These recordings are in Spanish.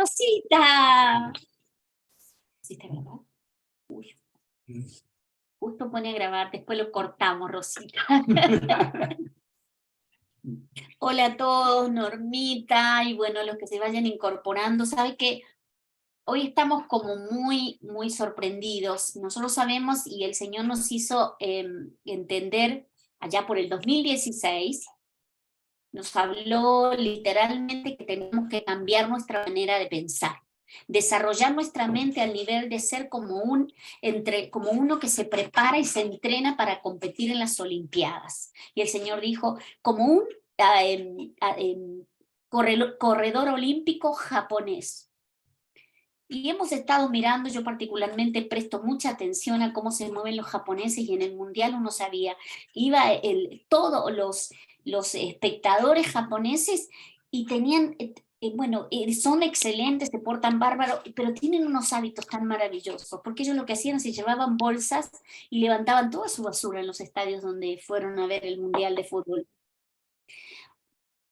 Rosita! ¿Sí está grabado? Uy, justo pone a grabar, después lo cortamos, Rosita. Hola a todos, Normita, y bueno, los que se vayan incorporando. ¿Sabe qué? Hoy estamos como muy, muy sorprendidos. Nosotros sabemos, y el Señor nos hizo entender allá por el 2016, nos habló literalmente que tenemos que cambiar nuestra manera de pensar, desarrollar nuestra mente al nivel de ser como uno que se prepara y se entrena para competir en las Olimpiadas. Y el Señor dijo, como un corredor olímpico japonés. Y hemos estado mirando, yo particularmente presto mucha atención a cómo se mueven los japoneses, y en el mundial uno sabía, todos los espectadores japoneses y tenían, son excelentes, se portan bárbaro, pero tienen unos hábitos tan maravillosos, porque ellos lo que hacían es que llevaban bolsas y levantaban toda su basura en los estadios donde fueron a ver el mundial de fútbol.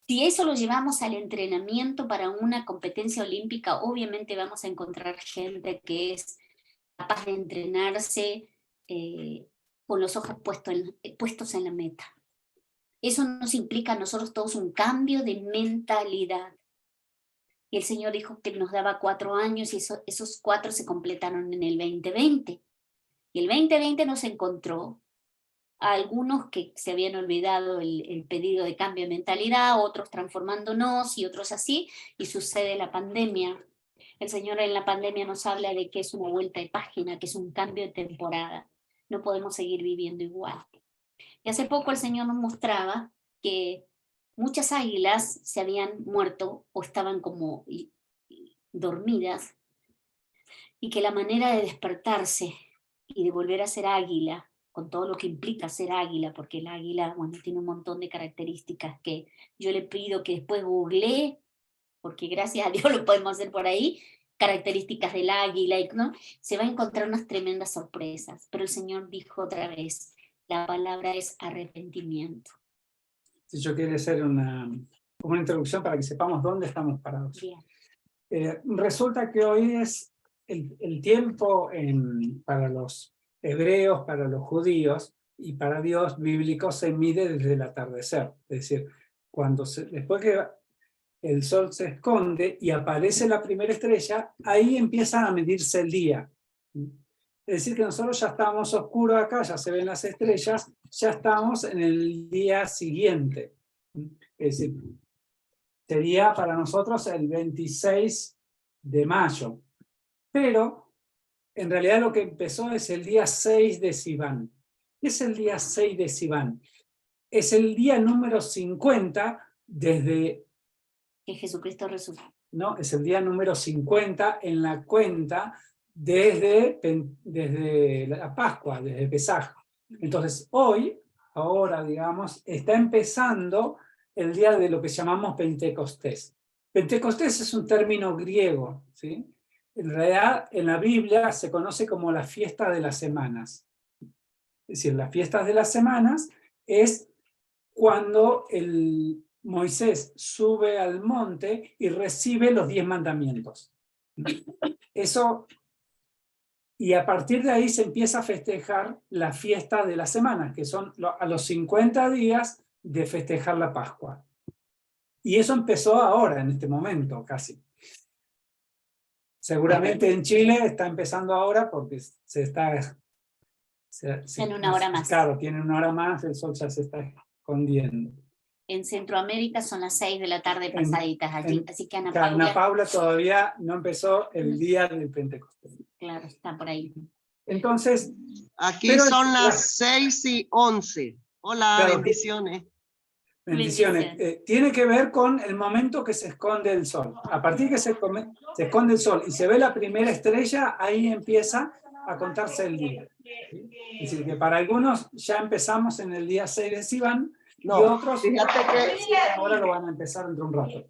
Si eso lo llevamos al entrenamiento para una competencia olímpica, obviamente vamos a encontrar gente que es capaz de entrenarse con los ojos puestos en la meta. Eso nos implica a nosotros todos un cambio de mentalidad. Y el Señor dijo que nos daba 4 años y esos 4 se completaron en el 2020. Y el 2020 nos encontró a algunos que se habían olvidado el pedido de cambio de mentalidad, otros transformándonos y otros así, y sucede la pandemia. El Señor en la pandemia nos habla de que es una vuelta de página, que es un cambio de temporada. No podemos seguir viviendo igual. Y hace poco el Señor nos mostraba que muchas águilas se habían muerto o estaban como dormidas, y que la manera de despertarse y de volver a ser águila, con todo lo que implica ser águila, porque el águila, bueno, tiene un montón de características que yo le pido que después googlee, porque gracias a Dios lo podemos hacer por ahí, características del águila, ¿no? Se va a encontrar unas tremendas sorpresas, pero el Señor dijo otra vez, la palabra es arrepentimiento. Si yo quiero hacer una introducción para que sepamos dónde estamos parados. Bien. Resulta que hoy es el tiempo para los hebreos, para los judíos y para Dios bíblico se mide desde el atardecer. Es decir, después que el sol se esconde y aparece la primera estrella, ahí empieza a medirse el día. Es decir, que nosotros ya estamos oscuros acá, ya se ven las estrellas, ya estamos en el día siguiente. Es decir, sería para nosotros el 26 de mayo. Pero, en realidad lo que empezó es el día 6 de Sivan. ¿Qué es el día 6 de Sivan? Es el día número 50 desde... Que Jesucristo resucitó. No, es el día número 50 en la cuenta desde la Pascua, desde Pesaj. Entonces, ahora, digamos, está empezando el día de lo que llamamos Pentecostés. Pentecostés es un término griego, ¿sí? En realidad, en la Biblia se conoce como la fiesta de las semanas. Es decir, las fiestas de las semanas es cuando Moisés sube al monte y recibe los 10 mandamientos. Eso, y a partir de ahí se empieza a festejar la fiesta de las semanas, que son a los 50 días de festejar la Pascua. Y eso empezó ahora, en este momento, casi. Seguramente en Chile está empezando ahora porque en una hora más. Claro, tiene una hora más, el sol ya se está escondiendo. En Centroamérica son las 6 de la tarde pasaditas allí, así que Ana Paula todavía no empezó el día del Pentecostés. Claro, está por ahí. Entonces... Aquí son las 6:11. Hola, claro, bendiciones. Bendiciones. Tiene que ver con el momento que se esconde el sol. A partir que se esconde el sol y se ve la primera estrella, ahí empieza a contarse el día. ¿Sí? Es decir, que para algunos ya empezamos en el día 6 de Sivan, y otros fíjate que ahora lo van a empezar dentro de un rato.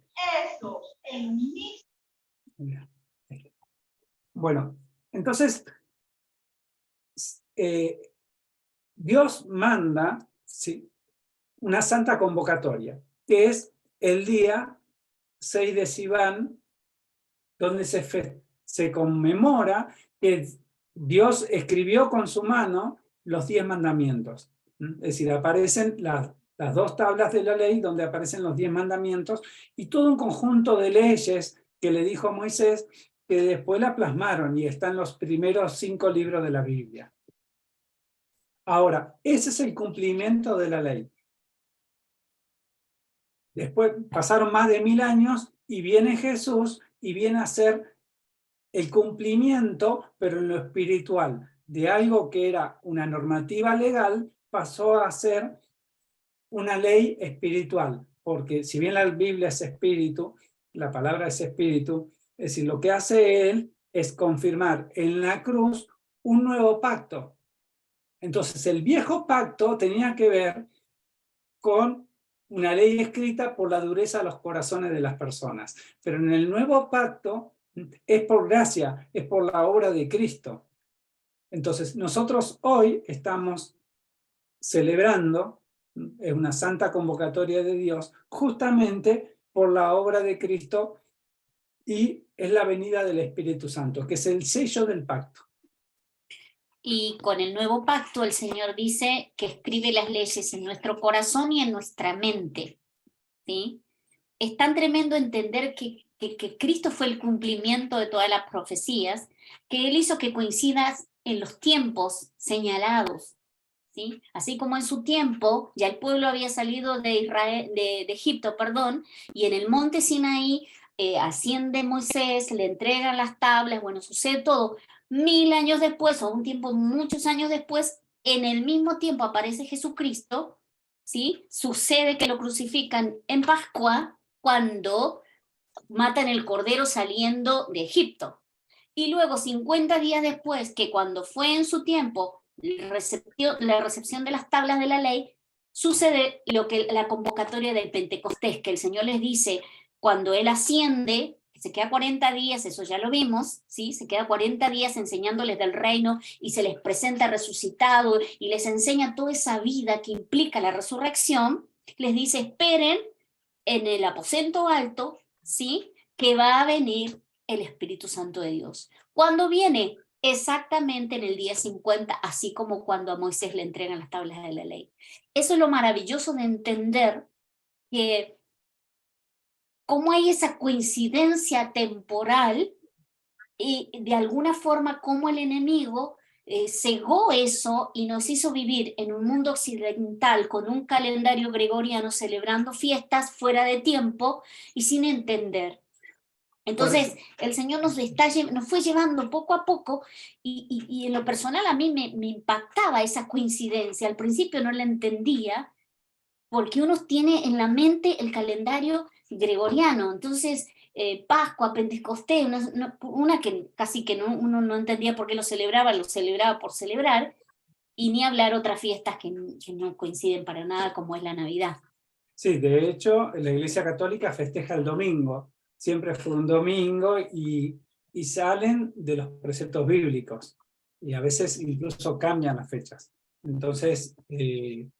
Bueno, entonces Dios manda, ¿sí?, una santa convocatoria, que es el día 6 de Sivan, donde se conmemora que Dios escribió con su mano los 10 mandamientos. Es decir, aparecen las 2 tablas de la ley donde aparecen los 10 mandamientos y todo un conjunto de leyes que le dijo Moisés, que después la plasmaron y están los primeros 5 libros de la Biblia. Ahora, ese es el cumplimiento de la ley. Después pasaron más de 1000 años y viene Jesús y viene a ser el cumplimiento, pero en lo espiritual, de algo que era una normativa legal, pasó a ser una ley espiritual, porque si bien la Biblia es espíritu, la palabra es espíritu, es decir, lo que hace él es confirmar en la cruz un nuevo pacto. Entonces el viejo pacto tenía que ver con una ley escrita por la dureza de los corazones de las personas, pero en el nuevo pacto es por gracia, es por la obra de Cristo. Entonces nosotros hoy estamos celebrando, es una santa convocatoria de Dios, justamente por la obra de Cristo, y es la venida del Espíritu Santo, que es el sello del pacto. Y con el nuevo pacto el Señor dice que escribe las leyes en nuestro corazón y en nuestra mente, ¿sí? Es tan tremendo entender que Cristo fue el cumplimiento de todas las profecías, que Él hizo que coincidan en los tiempos señalados, ¿sí? Así como en su tiempo ya el pueblo había salido de Egipto, y en el monte Sinaí asciende Moisés, le entregan las tablas, bueno, sucede todo. 1000 años después, o un tiempo, muchos años después, en el mismo tiempo aparece Jesucristo, ¿sí? Sucede que lo crucifican en Pascua cuando matan el cordero saliendo de Egipto. Y luego, 50 días después, que cuando fue en su tiempo la recepción de las tablas de la ley, sucede lo que la convocatoria del Pentecostés, que el Señor les dice, cuando Él asciende, se queda 40 días, eso ya lo vimos, ¿sí? Se queda 40 días enseñándoles del reino y se les presenta resucitado y les enseña toda esa vida que implica la resurrección. Les dice, esperen en el aposento alto, ¿sí? Que va a venir el Espíritu Santo de Dios. ¿Cuándo viene? Exactamente en el día 50, así como cuando a Moisés le entregan las tablas de la ley. Eso es lo maravilloso de entender que cómo hay esa coincidencia temporal y de alguna forma cómo el enemigo cegó eso y nos hizo vivir en un mundo occidental con un calendario gregoriano celebrando fiestas fuera de tiempo y sin entender. Entonces el Señor nos fue llevando poco a poco y en lo personal a mí me impactaba esa coincidencia. Al principio no la entendía porque uno tiene en la mente el calendario gregoriano, entonces Pascua, Pentecostés, una que casi que uno no entendía por qué lo celebraba por celebrar, y ni hablar otras fiestas que no coinciden para nada, como es la Navidad. Sí, de hecho, la Iglesia Católica festeja el domingo, siempre fue un domingo, y salen de los preceptos bíblicos, y a veces incluso cambian las fechas. Entonces, en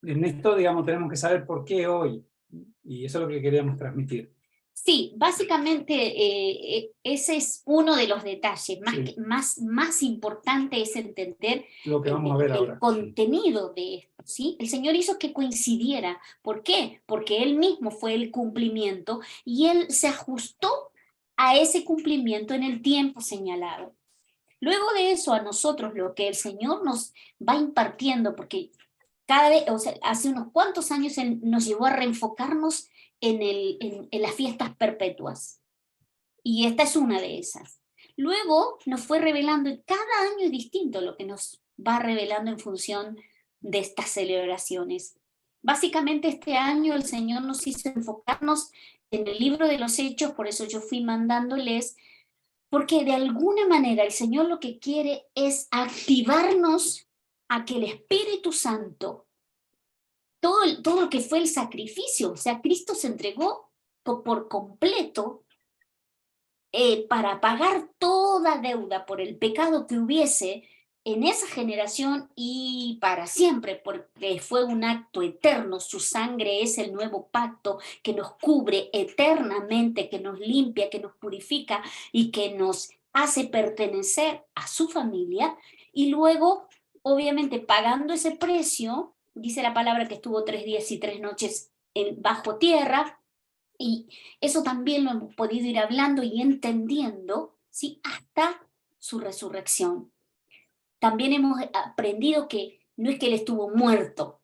esto, digamos, tenemos que saber por qué hoy, y eso es lo que queríamos transmitir. Sí, básicamente ese es uno de los detalles. Sí. Más importante es entender Lo que vamos a ver ahora. El contenido de esto, ¿sí? El Señor hizo que coincidiera. ¿Por qué? Porque Él mismo fue el cumplimiento y Él se ajustó a ese cumplimiento en el tiempo señalado. Luego de eso, a nosotros lo que el Señor nos va impartiendo, porque cada vez, o sea, hace unos cuantos años Él nos llevó a reenfocarnos en las fiestas perpetuas. Y esta es una de esas. Luego nos fue revelando, y cada año es distinto lo que nos va revelando en función de estas celebraciones. Básicamente este año el Señor nos hizo enfocarnos en el libro de los Hechos, por eso yo fui mandándoles, porque de alguna manera el Señor lo que quiere es activarnos a que el Espíritu Santo, todo lo que fue el sacrificio, o sea, Cristo se entregó por completo para pagar toda deuda por el pecado que hubiese en esa generación y para siempre, porque fue un acto eterno. Su sangre es el nuevo pacto que nos cubre eternamente, que nos limpia, que nos purifica y que nos hace pertenecer a su familia. Y luego, obviamente, pagando ese precio, dice la palabra que estuvo 3 días y 3 noches bajo tierra, y eso también lo hemos podido ir hablando y entendiendo, ¿sí? Hasta su resurrección. También hemos aprendido que no es que él estuvo muerto,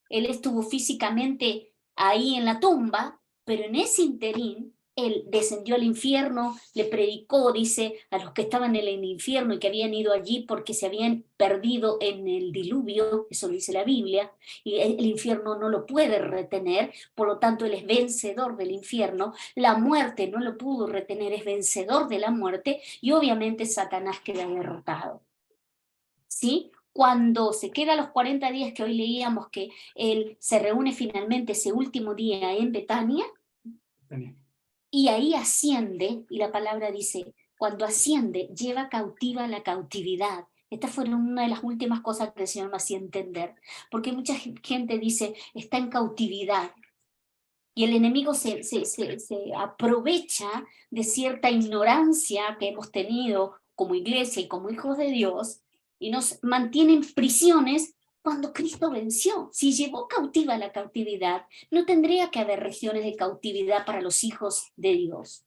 él estuvo físicamente ahí en la tumba, pero en ese interín él descendió al infierno, le predicó, dice, a los que estaban en el infierno y que habían ido allí porque se habían perdido en el diluvio, eso lo dice la Biblia, y el infierno no lo puede retener, por lo tanto él es vencedor del infierno, la muerte no lo pudo retener, es vencedor de la muerte, y obviamente Satanás queda derrotado. ¿Sí? Cuando se queda los 40 días que hoy leíamos que él se reúne finalmente ese último día en Betania, y ahí asciende, y la palabra dice, cuando asciende, lleva cautiva la cautividad. Estas fueron una de las últimas cosas que el Señor me hacía entender, porque mucha gente dice, está en cautividad, y el enemigo se aprovecha de cierta ignorancia que hemos tenido como iglesia y como hijos de Dios, y nos mantiene en prisiones cuando Cristo venció. Si llevó cautiva la cautividad, no tendría que haber regiones de cautividad para los hijos de Dios.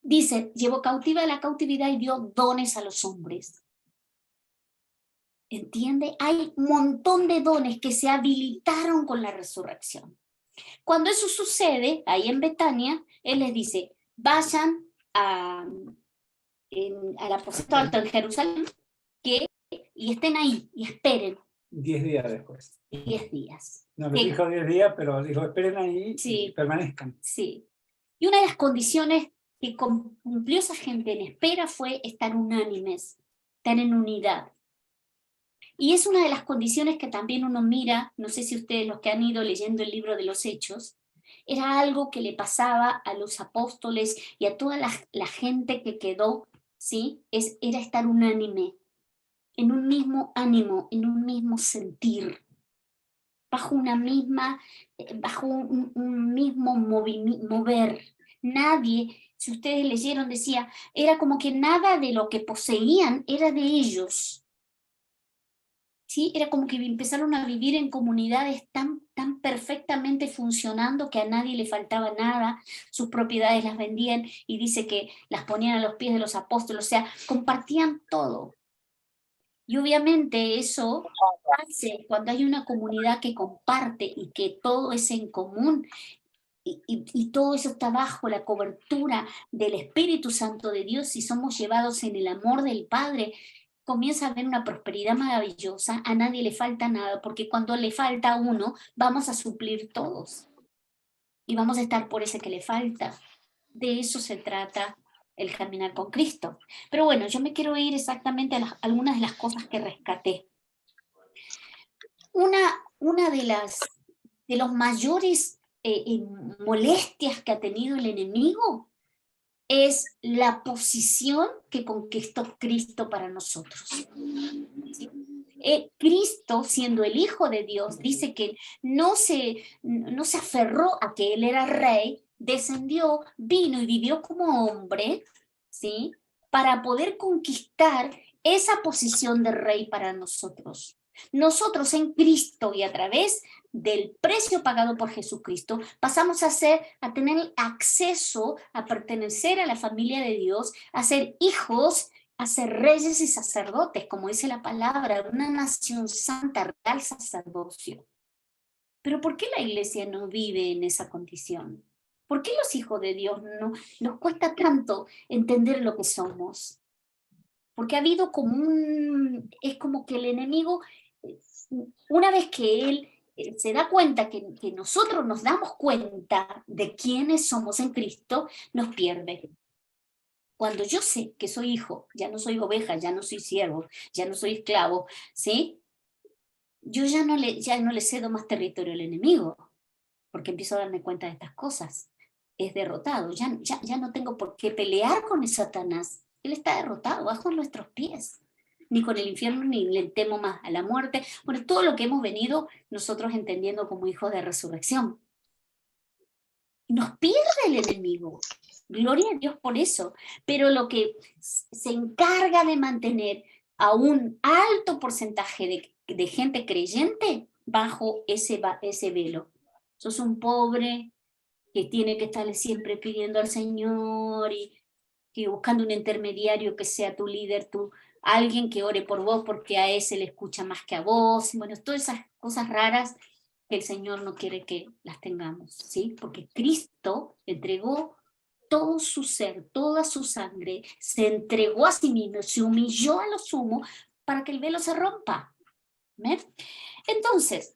Dice, llevó cautiva la cautividad y dio dones a los hombres. ¿Entiende? Hay un montón de dones que se habilitaron con la resurrección. Cuando eso sucede, ahí en Betania, él les dice, vayan al aposento alto en Jerusalén, y estén ahí, y esperen. 10 días después. 10 días. No le dijo 10 días, pero dijo, esperen ahí Sí, y permanezcan. Sí. Y una de las condiciones que cumplió esa gente en espera fue estar unánimes, estar en unidad. Y es una de las condiciones que también uno mira, no sé si ustedes los que han ido leyendo el libro de los Hechos, era algo que le pasaba a los apóstoles y a toda la gente que quedó, ¿sí? Era estar unánime, en un mismo ánimo, en un mismo sentir, bajo una misma, bajo un mismo mover. Nadie, si ustedes leyeron, decía, era como que nada de lo que poseían era de ellos. ¿Sí? Era como que empezaron a vivir en comunidades tan perfectamente funcionando que a nadie le faltaba nada, sus propiedades las vendían y dice que las ponían a los pies de los apóstoles, o sea, compartían todo. Y obviamente eso hace cuando hay una comunidad que comparte y que todo es en común y todo eso está bajo la cobertura del Espíritu Santo de Dios y somos llevados en el amor del Padre, comienza a haber una prosperidad maravillosa, a nadie le falta nada, porque cuando le falta a uno, vamos a suplir todos. Y vamos a estar por ese que le falta. De eso se trata el caminar con Cristo. Pero bueno, yo me quiero ir exactamente a algunas de las cosas que rescaté. Una de los mayores molestias que ha tenido el enemigo es la posición que conquistó Cristo para nosotros. ¿Sí? Cristo, siendo el Hijo de Dios, dice que no se aferró a que Él era rey, descendió, vino y vivió como hombre, ¿sí? Para poder conquistar esa posición de rey para nosotros. Nosotros en Cristo y a través del precio pagado por Jesucristo, pasamos a tener acceso a pertenecer a la familia de Dios, a ser hijos, a ser reyes y sacerdotes, como dice la palabra, una nación santa, real sacerdocio. Pero ¿por qué la iglesia no vive en esa condición? ¿Por qué los hijos de Dios nos cuesta tanto entender lo que somos? Porque ha habido es como que el enemigo, una vez que él se da cuenta que nosotros nos damos cuenta de quiénes somos en Cristo, nos pierde. Cuando yo sé que soy hijo, ya no soy oveja, ya no soy siervo, ya no soy esclavo, ¿sí? Yo ya no le cedo más territorio al enemigo, porque empiezo a darme cuenta de estas cosas. Es derrotado, ya no tengo por qué pelear con el Satanás. Él está derrotado bajo nuestros pies. ni con el infierno, ni le temo más a la muerte. Bueno, todo lo que hemos venido nosotros entendiendo como hijos de resurrección. Nos pierde el enemigo. Gloria a Dios por eso. Pero lo que se encarga de mantener a un alto porcentaje de gente creyente bajo ese velo. Sos un pobre que tiene que estarle siempre pidiendo al Señor y que buscando un intermediario que sea tu líder, alguien que ore por vos porque a ese le escucha más que a vos. Y bueno, todas esas cosas raras que el Señor no quiere que las tengamos, ¿sí? Porque Cristo entregó todo su ser, toda su sangre, se entregó a sí mismo, se humilló a lo sumo para que el velo se rompa. ¿Ven? Entonces,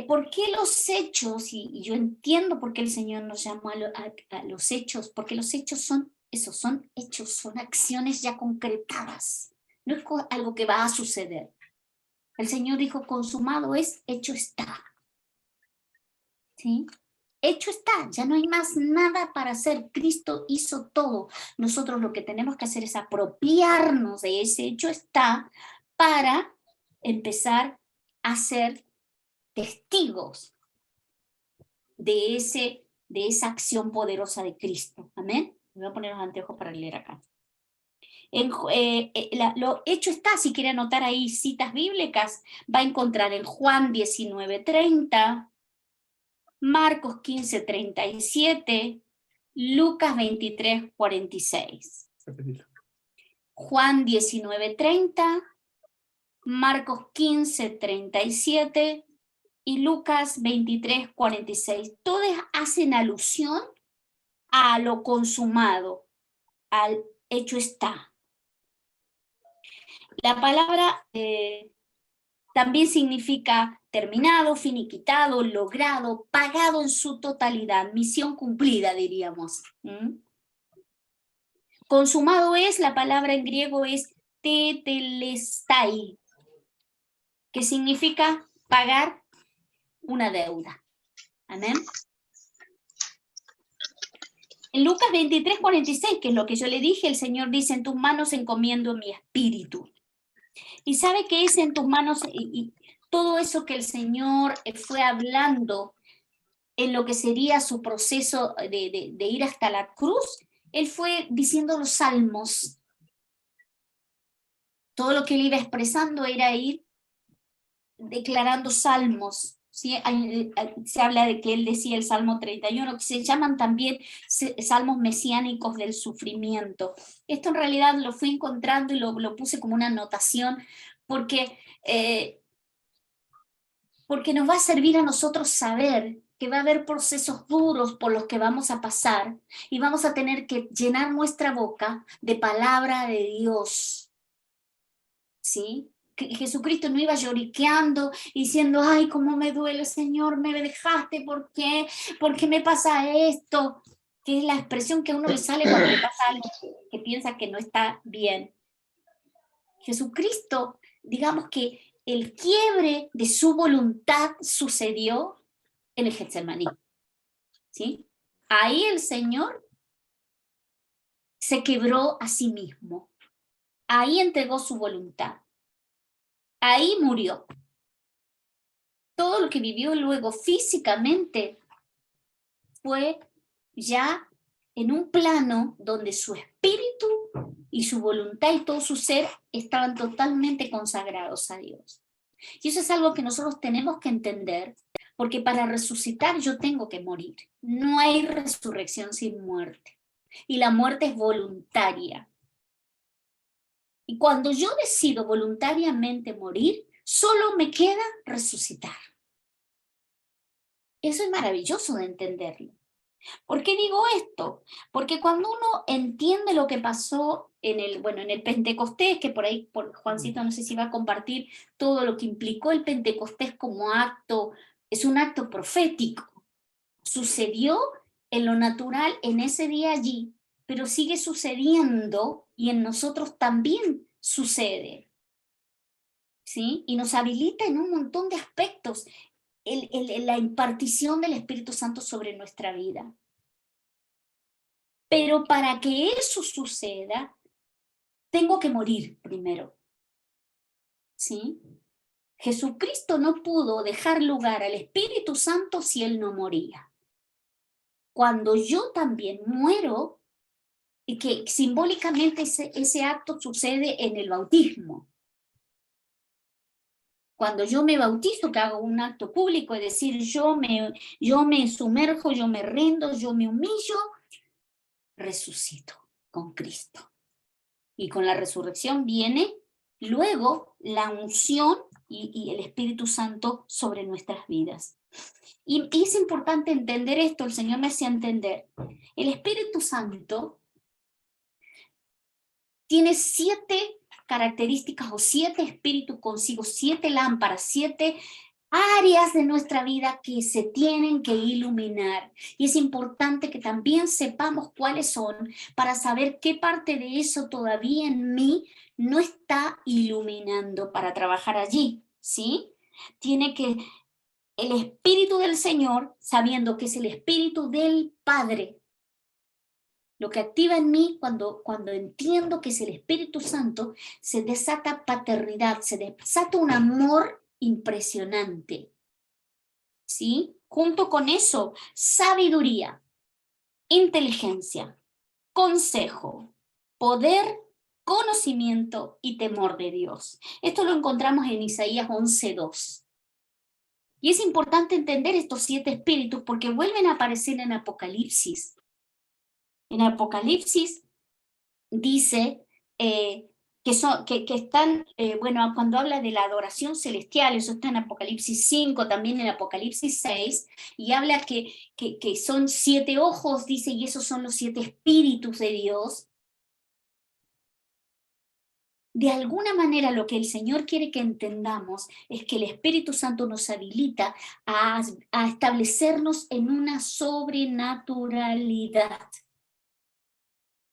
¿por qué los hechos? Y yo entiendo por qué el Señor nos llamó a los hechos, porque los hechos son eso, son hechos, son acciones ya concretadas. No es algo que va a suceder. El Señor dijo, consumado es, hecho está. ¿Sí? Hecho está, ya no hay más nada para hacer. Cristo hizo todo. Nosotros lo que tenemos que hacer es apropiarnos de ese hecho está para empezar a ser testigos de esa acción poderosa de Cristo. Amén. Me voy a poner los anteojos para leer acá. Lo hecho está, si quiere anotar ahí citas bíblicas, va a encontrar en Juan 19:30, Marcos 15:37, Lucas 23:46. Juan 19:30, Marcos 15:37 y Lucas 23:46. Todas hacen alusión a lo consumado, al hecho está. La palabra también significa terminado, finiquitado, logrado, pagado en su totalidad, misión cumplida, diríamos. Consumado es, la palabra en griego es tetelestai, que significa pagar una deuda. Amén. En Lucas 23:46, que es lo que yo le dije, el Señor dice, en tus manos encomiendo mi espíritu. Y sabe que es en tus manos, y todo eso que el Señor fue hablando en lo que sería su proceso de ir hasta la cruz, Él fue diciendo los salmos. Todo lo que Él iba expresando era ir declarando salmos. ¿Sí? Se habla de que Él decía el Salmo 31, que se llaman también salmos mesiánicos del sufrimiento. Esto en realidad lo fui encontrando y lo puse como una anotación, porque nos va a servir a nosotros saber que va a haber procesos duros por los que vamos a pasar y vamos a tener que llenar nuestra boca de palabra de Dios. ¿Sí? Que Jesucristo no iba lloriqueando diciendo, ay, cómo me duele, Señor, me dejaste, ¿por qué? ¿Por qué me pasa esto? Que es la expresión que a uno le sale cuando le pasa algo que piensa que no está bien. Jesucristo, digamos que el quiebre de su voluntad sucedió en el Getsemaní. ¿Sí? Ahí el Señor se quebró a sí mismo. Ahí entregó su voluntad. Ahí murió. Todo lo que vivió luego físicamente fue ya en un plano donde su espíritu y su voluntad y todo su ser estaban totalmente consagrados a Dios. Y eso es algo que nosotros tenemos que entender, porque para resucitar yo tengo que morir. No hay resurrección sin muerte. Y la muerte es voluntaria. Y cuando yo decido voluntariamente morir, solo me queda resucitar. Eso es maravilloso de entenderlo. ¿Por qué digo esto? Porque cuando uno entiende lo que pasó en el Pentecostés, que por ahí Juancito no sé si va a compartir todo lo que implicó el Pentecostés como acto, es un acto profético. Sucedió en lo natural en ese día allí, pero sigue sucediendo y en nosotros también sucede. ¿Sí? Y nos habilita en un montón de aspectos la impartición del Espíritu Santo sobre nuestra vida. Pero para que eso suceda, tengo que morir primero. ¿Sí? Jesucristo no pudo dejar lugar al Espíritu Santo si Él no moría. Cuando yo también muero, y que simbólicamente ese acto sucede en el bautismo. Cuando yo me bautizo, que hago un acto público, es decir, yo me sumerjo, yo me rindo, yo me humillo, resucito con Cristo. Y con la resurrección viene luego la unción y el Espíritu Santo sobre nuestras vidas. Y es importante entender esto, el Señor me hacía entender. El Espíritu Santo tiene 7 características o 7 espíritus consigo, 7 lámparas, 7 áreas de nuestra vida que se tienen que iluminar. Y es importante que también sepamos cuáles son para saber qué parte de eso todavía en mí no está iluminando para trabajar allí, ¿sí? Tiene que el Espíritu del Señor, sabiendo que es el Espíritu del Padre, lo que activa en mí cuando entiendo que es el Espíritu Santo, se desata paternidad, se desata un amor impresionante. ¿Sí? Junto con eso, sabiduría, inteligencia, consejo, poder, conocimiento y temor de Dios. Esto lo encontramos en Isaías 11:2. Y es importante entender estos 7 espíritus porque vuelven a aparecer en Apocalipsis. En Apocalipsis dice que están, bueno, cuando habla de la adoración celestial, eso está en Apocalipsis 5, también en Apocalipsis 6, y habla que son 7 ojos, dice, y esos son los 7 espíritus de Dios. De alguna manera lo que el Señor quiere que entendamos es que el Espíritu Santo nos habilita a establecernos en una sobrenaturalidad.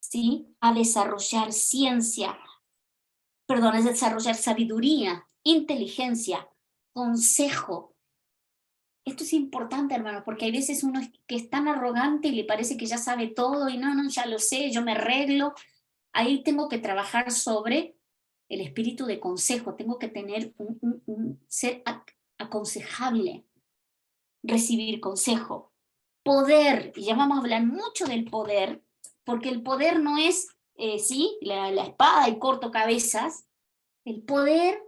¿Sí? A desarrollar a desarrollar sabiduría, inteligencia, consejo. Esto es importante, hermanos, porque hay veces uno que es tan arrogante y le parece que ya sabe todo y no, ya lo sé, yo me arreglo. Ahí tengo que trabajar sobre el espíritu de consejo, tengo que tener ser aconsejable, recibir consejo. Poder, y ya vamos a hablar mucho del poder, porque el poder no es, ¿sí? la espada y corto cabezas. El poder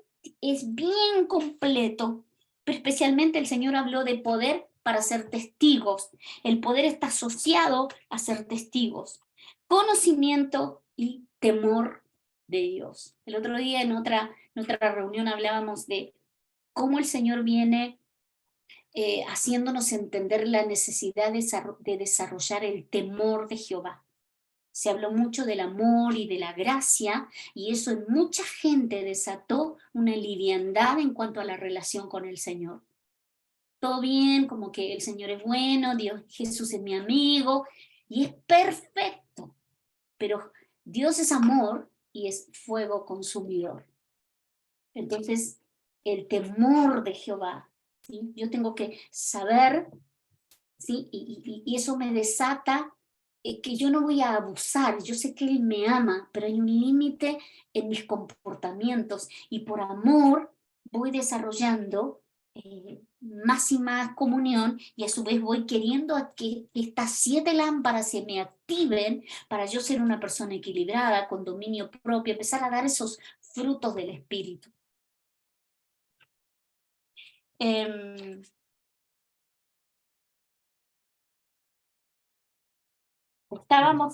es bien completo, pero especialmente el Señor habló de poder para ser testigos. El poder está asociado a ser testigos. Conocimiento y temor de Dios. El otro día en otra reunión hablábamos de cómo el Señor viene haciéndonos entender la necesidad de desarrollar el temor de Jehová. Se habló mucho del amor y de la gracia, y eso en mucha gente desató una liviandad en cuanto a la relación con el Señor. Todo bien, como que el Señor es bueno, Dios, Jesús es mi amigo, y es perfecto, pero Dios es amor y es fuego consumidor. Entonces, el temor de Jehová, ¿sí? Yo tengo que saber, ¿sí? Y eso me desata que yo no voy a abusar. Yo sé que Él me ama, pero hay un límite en mis comportamientos y por amor voy desarrollando más y más comunión y a su vez voy queriendo a que estas 7 lámparas se me activen para yo ser una persona equilibrada, con dominio propio, empezar a dar esos frutos del Espíritu.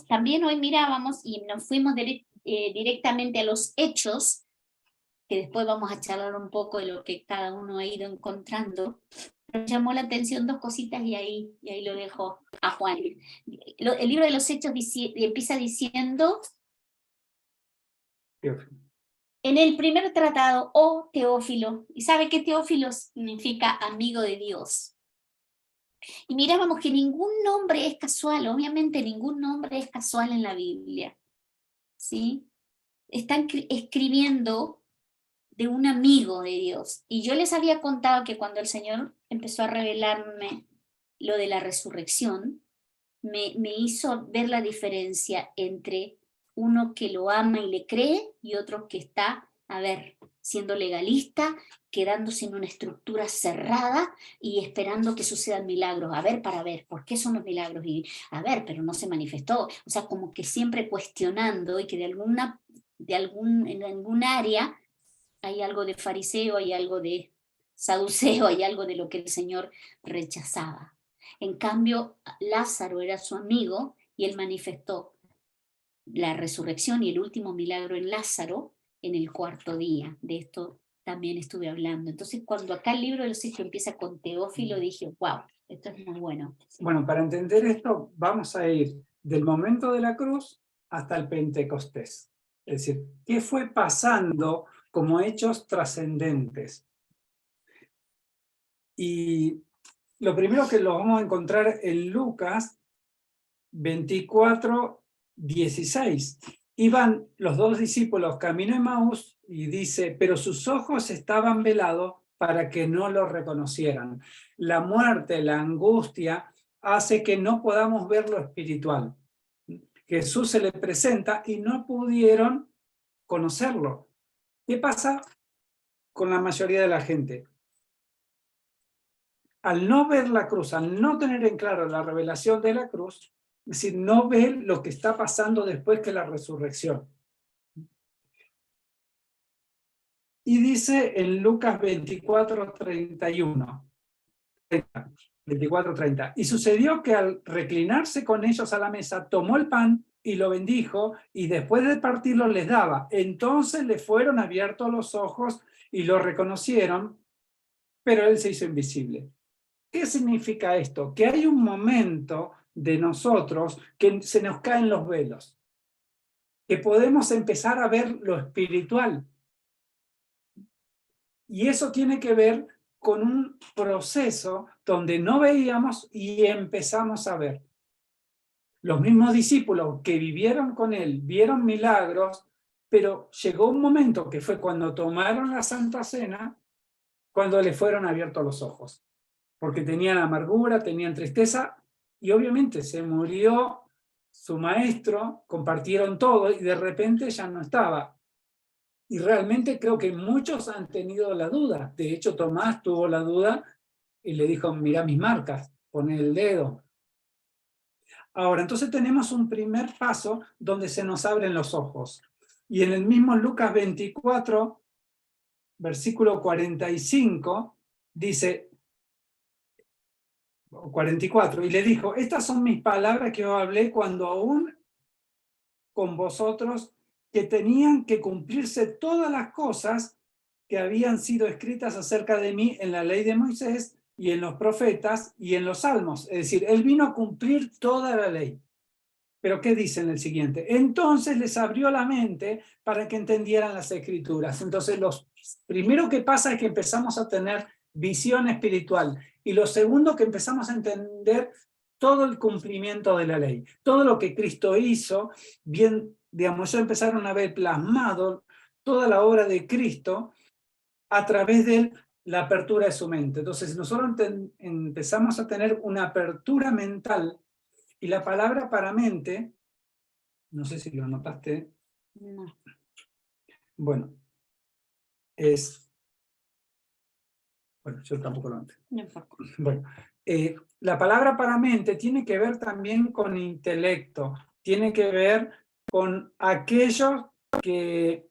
También hoy mirábamos y nos fuimos directamente a los hechos, que después vamos a charlar un poco de lo que cada uno ha ido encontrando. Me llamó la atención 2 cositas y ahí lo dejo a Juan. El libro de los hechos empieza diciendo, en el primer tratado, oh Teófilo, ¿y sabe qué Teófilo significa amigo de Dios? Y mirábamos que ningún nombre es casual, obviamente ningún nombre es casual en la Biblia, ¿sí? Están escribiendo de un amigo de Dios. Y yo les había contado que cuando el Señor empezó a revelarme lo de la resurrección, me hizo ver la diferencia entre uno que lo ama y le cree, y otro que está, a ver, siendo legalista, quedándose en una estructura cerrada y esperando que sucedan milagros. A ver, para ver, ¿por qué son los milagros? Y a ver, pero no se manifestó. O sea, como que siempre cuestionando, y que en algún área hay algo de fariseo, hay algo de saduceo, hay algo de lo que el Señor rechazaba. En cambio, Lázaro era su amigo y él manifestó la resurrección y el último milagro en Lázaro en el cuarto día. De esto también estuve hablando. Entonces, cuando acá el libro de los Hechos empieza con Teófilo, dije, wow, esto es muy bueno. Bueno, para entender esto, vamos a ir del momento de la cruz hasta el Pentecostés. Es decir, ¿qué fue pasando como hechos trascendentes? Y lo primero que lo vamos a encontrar en Lucas 24:16. Iban los dos discípulos camino a Emaús y dice, pero sus ojos estaban velados para que no lo reconocieran. La muerte, la angustia, hace que no podamos ver lo espiritual. Jesús se le presenta y no pudieron conocerlo. ¿Qué pasa con la mayoría de la gente? Al no ver la cruz, al no tener en claro la revelación de la cruz, es decir, no ve lo que está pasando después que la resurrección. Y dice en Lucas 24:31, 24:30, y sucedió que al reclinarse con ellos a la mesa, tomó el pan y lo bendijo, y después de partirlo les daba. Entonces le fueron abiertos los ojos y lo reconocieron, pero él se hizo invisible. ¿Qué significa esto? Que hay un momento de nosotros que se nos caen los velos, que podemos empezar a ver lo espiritual. Y eso tiene que ver con un proceso donde no veíamos y empezamos a ver. Los mismos discípulos que vivieron con él, vieron milagros, pero llegó un momento que fue cuando tomaron la Santa Cena, cuando le fueron abiertos los ojos. Porque tenían amargura, tenían tristeza, y obviamente se murió su maestro, compartieron todo, y de repente ya no estaba. Y realmente creo que muchos han tenido la duda. De hecho, Tomás tuvo la duda y le dijo, mira mis marcas, pone el dedo. Ahora, entonces tenemos un primer paso donde se nos abren los ojos. Y en el mismo Lucas 24, versículo 45, dice, 44, y le dijo, estas son mis palabras que yo hablé cuando aún con vosotros, que tenían que cumplirse todas las cosas que habían sido escritas acerca de mí en la ley de Moisés y en los profetas y en los salmos. Es decir, él vino a cumplir toda la ley. Pero ¿qué dice en el siguiente? Entonces les abrió la mente para que entendieran las escrituras. Entonces, lo primero que pasa es que empezamos a tener visión espiritual. Y lo segundo, que empezamos a entender todo el cumplimiento de la ley. Todo lo que Cristo hizo, bien, digamos, ya empezaron a ver plasmado toda la obra de Cristo a través de la apertura de su mente. Entonces, nosotros empezamos a tener una apertura mental. Y la palabra para mente, no sé si lo notaste. No. Bueno, es... Bueno, yo tampoco lo noté. No importa. Bueno, la palabra para mente tiene que ver también con intelecto, tiene que ver con aquellos que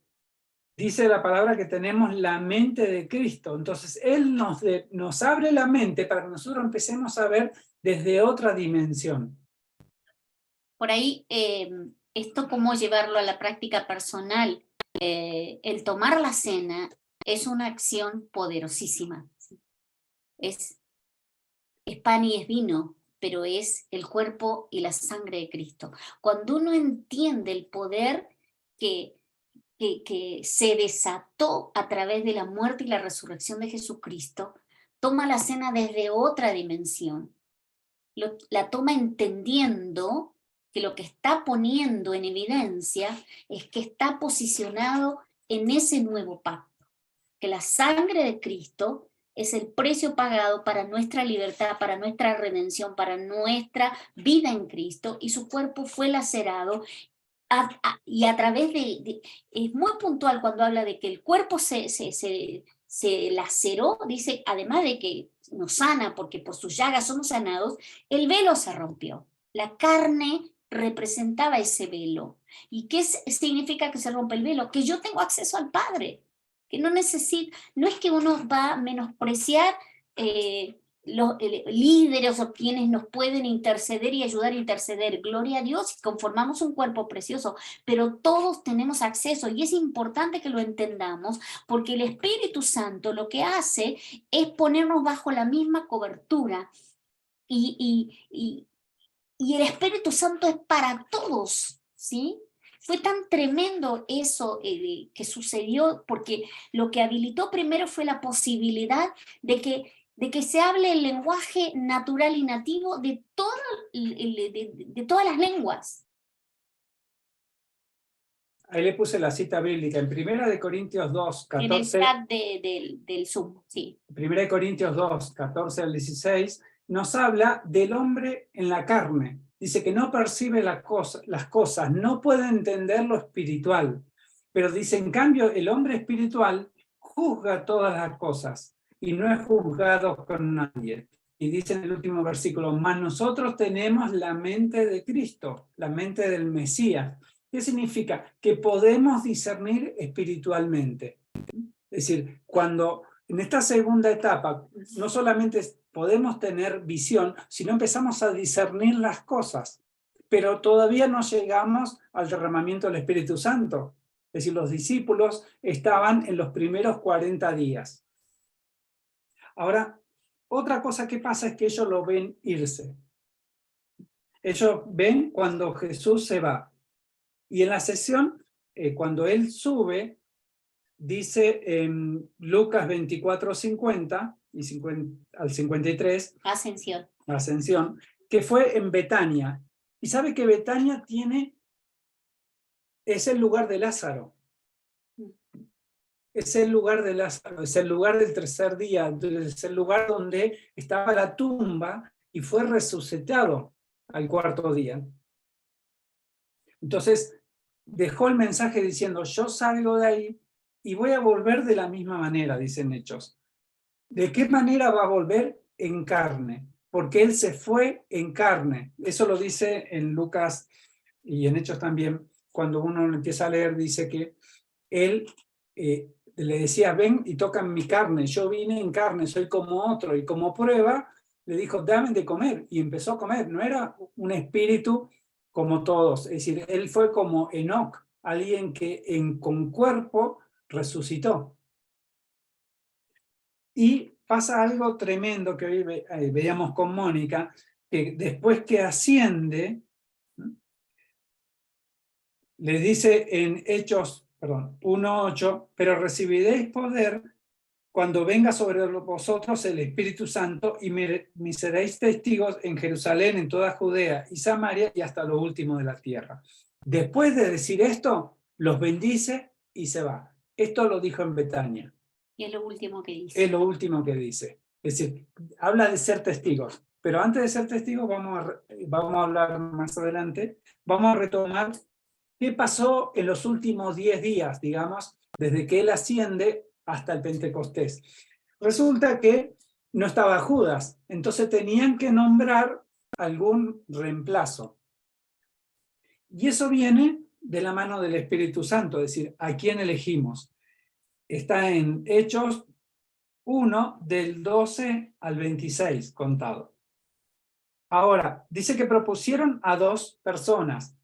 dice la palabra que tenemos la mente de Cristo. Entonces, Él nos abre la mente para que nosotros empecemos a ver desde otra dimensión. Por ahí, esto cómo llevarlo a la práctica personal. El tomar la cena es una acción poderosísima. ¿Sí? Es pan y es vino, pero es el cuerpo y la sangre de Cristo. Cuando uno entiende el poder que se desató a través de la muerte y la resurrección de Jesucristo, toma la cena desde otra dimensión. La toma entendiendo que lo que está poniendo en evidencia es que está posicionado en ese nuevo pacto, que la sangre de Cristo es el precio pagado para nuestra libertad, para nuestra redención, para nuestra vida en Cristo, y su cuerpo fue lacerado y a través es muy puntual cuando habla de que el cuerpo se laceró, dice, además de que nos sana, porque por sus llagas somos sanados, el velo se rompió. La carne representaba ese velo. ¿Y qué significa que se rompe el velo? Que yo tengo acceso al Padre, que no necesito, no es que uno va a menospreciar los líderes o quienes nos pueden interceder y ayudar a interceder. Gloria a Dios, conformamos un cuerpo precioso, pero todos tenemos acceso y es importante que lo entendamos porque el Espíritu Santo lo que hace es ponernos bajo la misma cobertura y el Espíritu Santo es para todos, ¿sí? Fue tan tremendo eso que sucedió porque lo que habilitó primero fue la posibilidad de que se hable el lenguaje natural y nativo de todas las lenguas. Ahí le puse la cita bíblica en 1 Corintios 2, 14. En el chat del Zoom, sí. 1 Corintios 2, 14 al 16, nos habla del hombre en la carne. Dice que no percibe las cosas, no puede entender lo espiritual. Pero dice, en cambio, el hombre espiritual juzga todas las cosas y no es juzgado con nadie. Y dice en el último versículo, mas nosotros tenemos la mente de Cristo, la mente del Mesías. ¿Qué significa? Que podemos discernir espiritualmente. Es decir, cuando en esta segunda etapa no solamente podemos tener visión, sino empezamos a discernir las cosas, pero todavía no llegamos al derramamiento del Espíritu Santo. Es decir, los discípulos estaban en los primeros 40 días. Ahora, otra cosa que pasa es que ellos lo ven irse. Ellos ven cuando Jesús se va. Y en la sesión, cuando él sube, dice en Lucas 24:50 y al 53, Ascensión, que fue en Betania. Y sabe que Betania es el lugar de Lázaro. Es el lugar de Lázaro, es el lugar del tercer día, es el lugar donde estaba la tumba y fue resucitado al cuarto día. Entonces, dejó el mensaje diciendo, yo salgo de ahí y voy a volver de la misma manera, dicen Hechos. ¿De qué manera va a volver? En carne, porque él se fue en carne. Eso lo dice en Lucas y en Hechos también, cuando uno empieza a leer, dice que él le decía, ven y tocan mi carne, yo vine en carne, soy como otro, y como prueba le dijo, dame de comer, y empezó a comer. No era un espíritu como todos, es decir, él fue como Enoc, alguien que con cuerpo resucitó. Y pasa algo tremendo que hoy veíamos con Mónica, que después que asciende, le dice en Hechos 1:8, pero recibiréis poder cuando venga sobre vosotros el Espíritu Santo y me seréis testigos en Jerusalén, en toda Judea y Samaria y hasta lo último de la tierra. Después de decir esto, los bendice y se va. Esto lo dijo en Betania. Y es lo último que dice. Es lo último que dice. Es decir, habla de ser testigos. Pero antes de ser testigos, vamos a hablar más adelante, vamos a retomar qué pasó en los últimos 10 días, digamos, desde que él asciende hasta el Pentecostés. Resulta que no estaba Judas, entonces tenían que nombrar algún reemplazo. Y eso viene de la mano del Espíritu Santo, es decir, ¿a quién elegimos? Está en Hechos 1, del 12 al 26, contado. Ahora, dice que propusieron a 2 personas,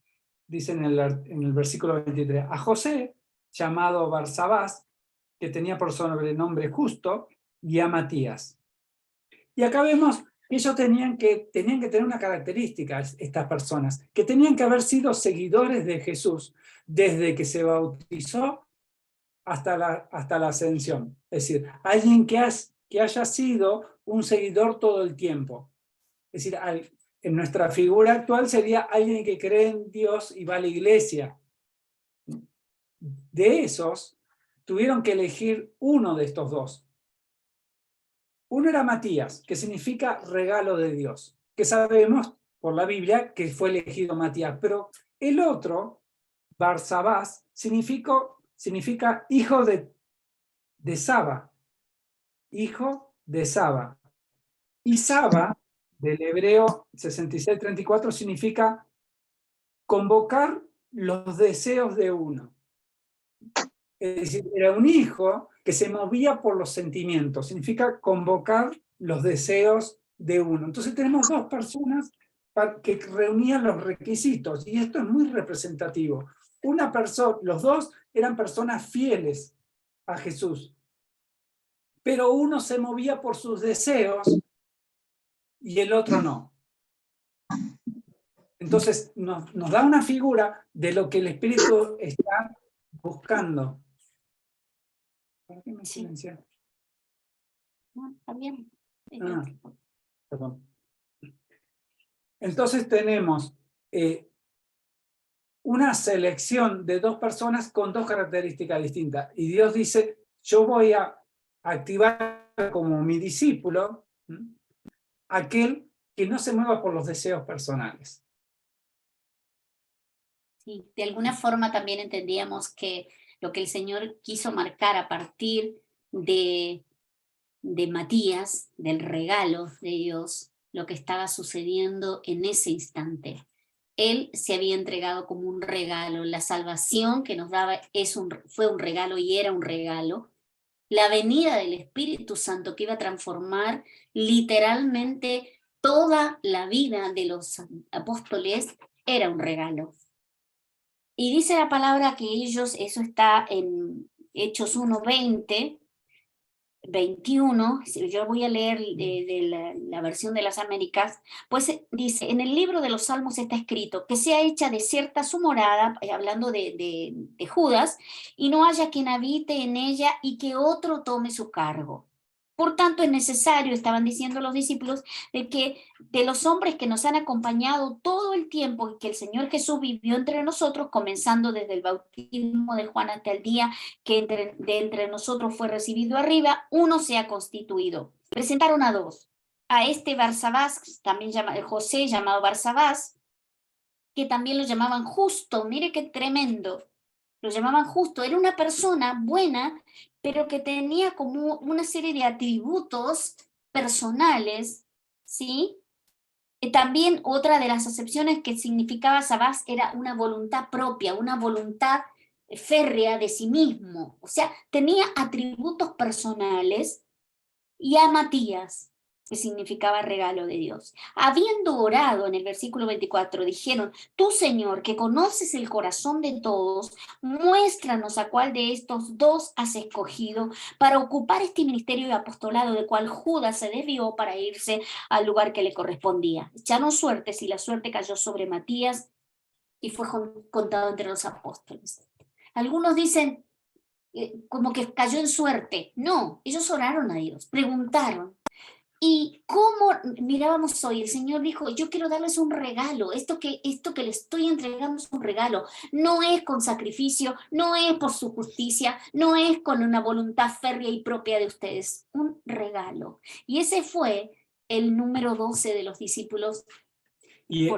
dice en el versículo 23, a José, llamado Barsabás, que tenía por sobrenombre Justo, y a Matías. Y acá vemos que ellos tenían que tener una característica, estas personas, que tenían que haber sido seguidores de Jesús desde que se bautizó hasta la ascensión. Es decir, alguien que haya sido un seguidor todo el tiempo. Es decir, en nuestra figura actual sería alguien que cree en Dios y va a la iglesia. De esos, tuvieron que elegir uno de estos 2. Uno era Matías, que significa regalo de Dios, que sabemos por la Biblia que fue elegido Matías, pero el otro Barsabás, significa hijo de Saba. Hijo de Saba. Y Saba, del hebreo 66:34, significa convocar los deseos de uno. Es decir, era un hijo que se movía por los sentimientos, significa convocar los deseos de uno. Entonces tenemos dos personas que reunían los requisitos, y esto es muy representativo. Los dos eran personas fieles a Jesús, pero uno se movía por sus deseos y el otro no. Entonces nos da una figura de lo que el Espíritu está buscando. ¿Por qué me silenciaron? No, está bien. Perdón. Entonces tenemos una selección de dos personas con dos características distintas. Y Dios dice, yo voy a activar como mi discípulo aquel que no se mueva por los deseos personales. Sí, de alguna forma también entendíamos que lo que el Señor quiso marcar a partir de Matías, del regalo de Dios, lo que estaba sucediendo en ese instante. Él se había entregado como un regalo, la salvación que nos daba fue un regalo y era un regalo. La venida del Espíritu Santo que iba a transformar literalmente toda la vida de los apóstoles era un regalo. Y dice la palabra que ellos, eso está en Hechos 1:20, 21, yo voy a leer de la versión de las Américas, pues dice, en el libro de los Salmos está escrito, que sea hecha desierta su morada, hablando de Judas, y no haya quien habite en ella y que otro tome su cargo. Por tanto, es necesario, estaban diciendo los discípulos, de que de los hombres que nos han acompañado todo el tiempo que el Señor Jesús vivió entre nosotros, comenzando desde el bautismo de Juan hasta el día que entre nosotros fue recibido arriba, uno se ha constituido. Presentaron a dos. A este Barsabás, también José, llamado Barsabás, que también lo llamaban justo. Mire qué tremendo. Lo llamaban justo. Era una persona buena, pero que tenía como una serie de atributos personales, ¿sí? También otra de las acepciones que significaba Sabás era una voluntad propia, una voluntad férrea de sí mismo. O sea, tenía atributos personales. Y a Matías, que significaba regalo de Dios. Habiendo orado en el versículo 24, dijeron, tú Señor, que conoces el corazón de todos, muéstranos a cuál de estos dos has escogido para ocupar este ministerio de apostolado de cual Judas se desvió para irse al lugar que le correspondía. Echaron suertes y la suerte cayó sobre Matías y fue contado entre los apóstoles. Algunos dicen, como que cayó en suerte. No, ellos oraron a Dios, preguntaron. Y cómo mirábamos hoy, el Señor dijo, yo quiero darles un regalo, esto que les estoy entregando es un regalo, no es con sacrificio, no es por su justicia, no es con una voluntad férrea y propia de ustedes, un regalo. Y ese fue el número 12 de los discípulos. Y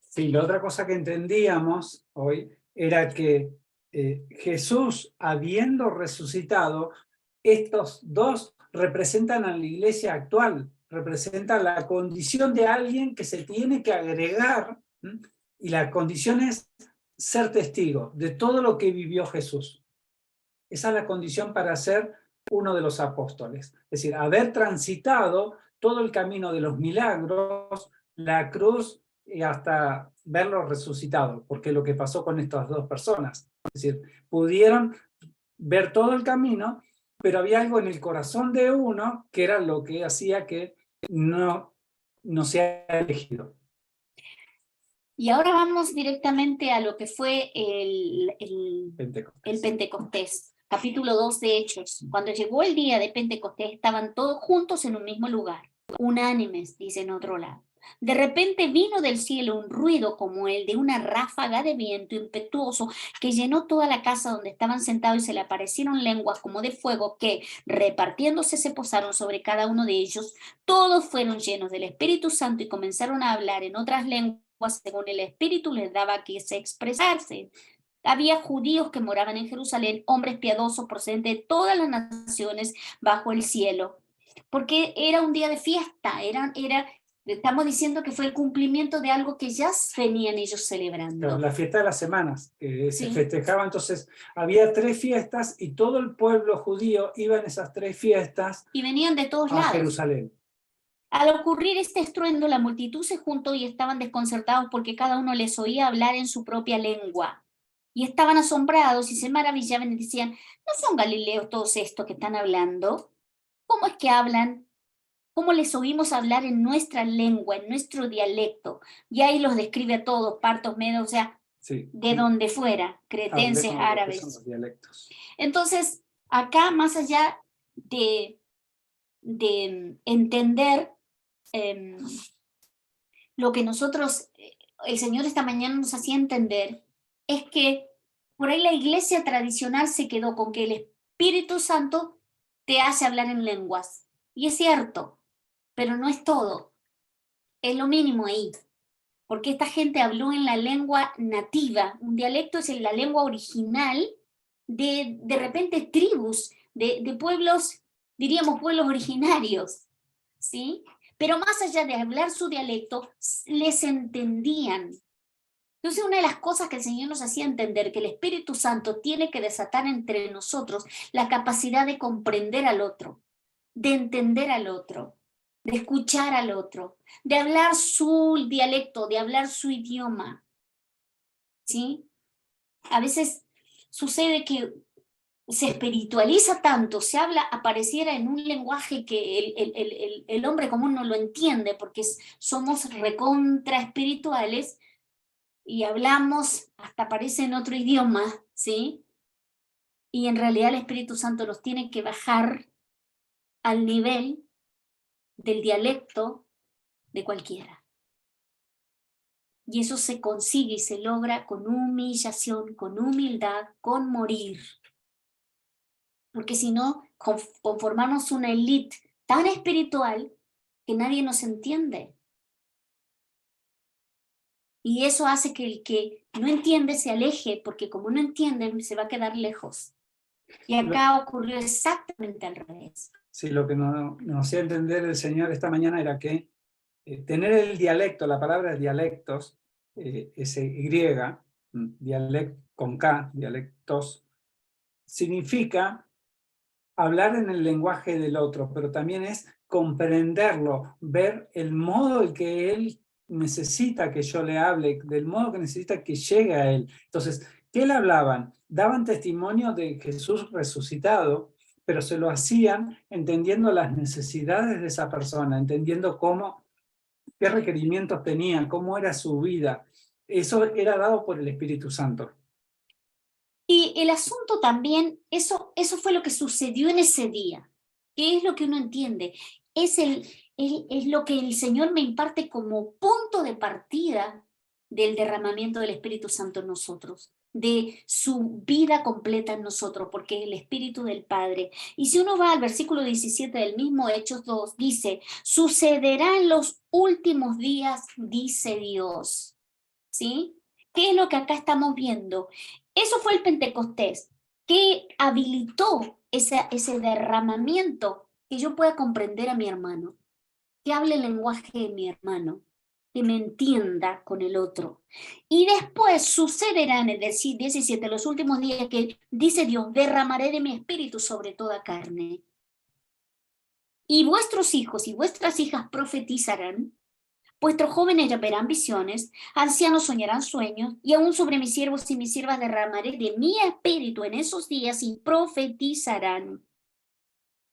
sí, la otra cosa que entendíamos hoy era que Jesús, habiendo resucitado, estos dos representan a la iglesia actual, representan la condición de alguien que se tiene que agregar, y la condición es ser testigo de todo lo que vivió Jesús. Esa es la condición para ser uno de los apóstoles. Es decir, haber transitado todo el camino de los milagros, la cruz, y hasta verlo resucitado, porque es lo que pasó con estas dos personas. Es decir, pudieron ver todo el camino, pero había algo en el corazón de uno que era lo que hacía que no sea elegido. Y ahora vamos directamente a lo que fue el Pentecostés, capítulo 2 de Hechos. Cuando llegó el día de Pentecostés, estaban todos juntos en un mismo lugar, unánimes, dice en otro lado. De repente vino del cielo un ruido como el de una ráfaga de viento impetuoso que llenó toda la casa donde estaban sentados, y se le aparecieron lenguas como de fuego que, repartiéndose, se posaron sobre cada uno de ellos. Todos fueron llenos del Espíritu Santo y comenzaron a hablar en otras lenguas según el Espíritu les daba que se expresarse. Había judíos que moraban en Jerusalén, hombres piadosos procedentes de todas las naciones bajo el cielo. Porque era un día de fiesta, estamos diciendo que fue el cumplimiento de algo que ya venían ellos celebrando. Claro, la fiesta de las semanas, que se Sí. festejaba, entonces había 3 fiestas y todo el pueblo judío iba en esas 3 fiestas Y venían de todos a lados. Jerusalén. Al ocurrir este estruendo, la multitud se juntó y estaban desconcertados porque cada uno les oía hablar en su propia lengua. Y estaban asombrados y se maravillaban y decían, ¿no son galileos todos estos que están hablando? ¿Cómo es que hablan? ¿Cómo les oímos hablar en nuestra lengua, en nuestro dialecto? Y ahí los describe a todos, partos, medos, o sea, Sí. de donde fuera, cretenses, Hablemos de lo que son árabes. los dialectos. Entonces, acá, más allá de entender lo que nosotros, el Señor esta mañana nos hacía entender, es que por ahí la iglesia tradicional se quedó con que el Espíritu Santo te hace hablar en lenguas. Y es cierto, pero no es todo. Es lo mínimo ahí. Porque esta gente habló en la lengua nativa. Un dialecto es la lengua original de repente tribus, de pueblos, diríamos pueblos originarios, ¿sí? Pero más allá de hablar su dialecto, les entendían. Entonces, una de las cosas que el Señor nos hacía entender, que el Espíritu Santo tiene que desatar entre nosotros la capacidad de comprender al otro, de entender al otro, de escuchar al otro, de hablar su dialecto, de hablar su idioma, ¿sí? A veces sucede que se espiritualiza tanto, se habla, apareciera en un lenguaje que el hombre común no lo entiende, porque somos recontra espirituales y hablamos, hasta parece en otro idioma, ¿sí? Y en realidad el Espíritu Santo nos tiene que bajar al nivel del dialecto de cualquiera. Y eso se consigue y se logra con humillación, con humildad, con morir. Porque si no, conformamos una élite tan espiritual que nadie nos entiende. Y eso hace que el que no entiende se aleje, porque como no entienden, se va a quedar lejos. Y acá ocurrió exactamente al revés. Sí, lo que nos hacía entender el Señor esta mañana era que tener el dialecto, la palabra dialectos, S-Y, con K, dialectos, significa hablar en el lenguaje del otro, pero también es comprenderlo, ver el modo en que él necesita que yo le hable, del modo que necesita que llegue a él. Entonces, ¿qué le hablaban? Daban testimonio de Jesús resucitado, pero se lo hacían entendiendo las necesidades de esa persona, entendiendo qué requerimientos tenía, cómo era su vida. Eso era dado por el Espíritu Santo. Y el asunto también, eso fue lo que sucedió en ese día. ¿Qué es lo que uno entiende? Es lo que el Señor me imparte como punto de partida del derramamiento del Espíritu Santo en nosotros, de su vida completa en nosotros, porque es el Espíritu del Padre. Y si uno va al versículo 17 del mismo Hechos 2, dice, sucederá en los últimos días, dice Dios. ¿Sí? ¿Qué es lo que acá estamos viendo? Eso fue el Pentecostés, que habilitó ese derramamiento, que yo pueda comprender a mi hermano, que hable el lenguaje de mi hermano, que me entienda con el otro. Y después sucederá en el 17, los últimos días, que dice Dios, derramaré de mi espíritu sobre toda carne. Y vuestros hijos y vuestras hijas profetizarán, vuestros jóvenes verán visiones, ancianos soñarán sueños, y aún sobre mis siervos y mis siervas derramaré de mi espíritu en esos días y profetizarán.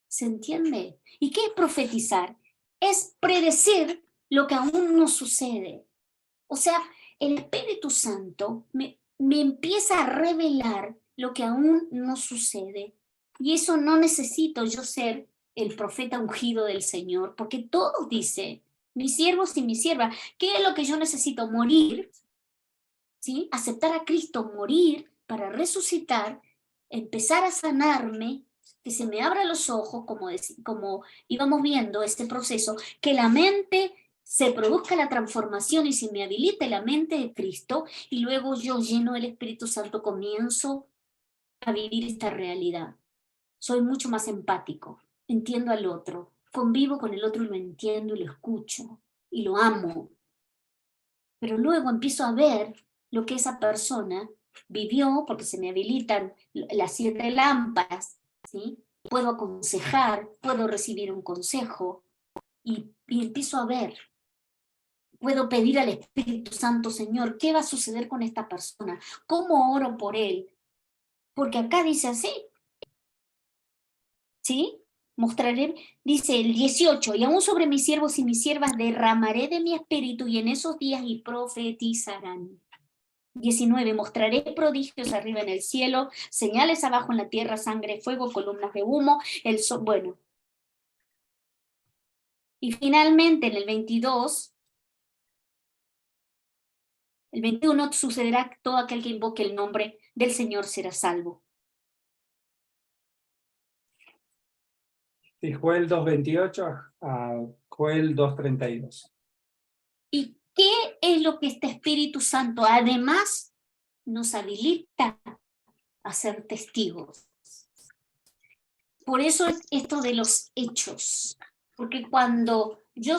¿Se entiende? ¿Y qué es profetizar? Es predecir lo que aún no sucede. O sea, el Espíritu Santo me empieza a revelar lo que aún no sucede. Y eso no necesito yo ser el profeta ungido del Señor, porque todos dicen, mis siervos y mis siervas, ¿qué es lo que yo necesito? Morir, ¿sí? Aceptar a Cristo, morir para resucitar, empezar a sanarme, que se me abran los ojos, como íbamos viendo este proceso, que la mente se produzca la transformación y se me habilite la mente de Cristo, y luego yo, lleno del Espíritu Santo, comienzo a vivir esta realidad. Soy mucho más empático, entiendo al otro, convivo con el otro y lo entiendo y lo escucho y lo amo. Pero luego empiezo a ver lo que esa persona vivió, porque se me habilitan las 7 lámparas, ¿sí? Puedo aconsejar, puedo recibir un consejo y empiezo a ver. Puedo pedir al Espíritu Santo, Señor, ¿qué va a suceder con esta persona? ¿Cómo oro por él? Porque acá dice así, ¿sí? Mostraré, dice el 18, y aún sobre mis siervos y mis siervas derramaré de mi espíritu y en esos días y profetizarán. 19, mostraré prodigios arriba en el cielo, señales abajo en la tierra, sangre, fuego, columnas de humo, el sol, bueno. Y finalmente en el 22, el 21 sucederá que todo aquel que invoque el nombre del Señor será salvo. De Joel 2:28 a Joel 2:32. ¿Y qué es lo que este Espíritu Santo además nos habilita a ser testigos? Por eso es esto de los hechos, porque cuando yo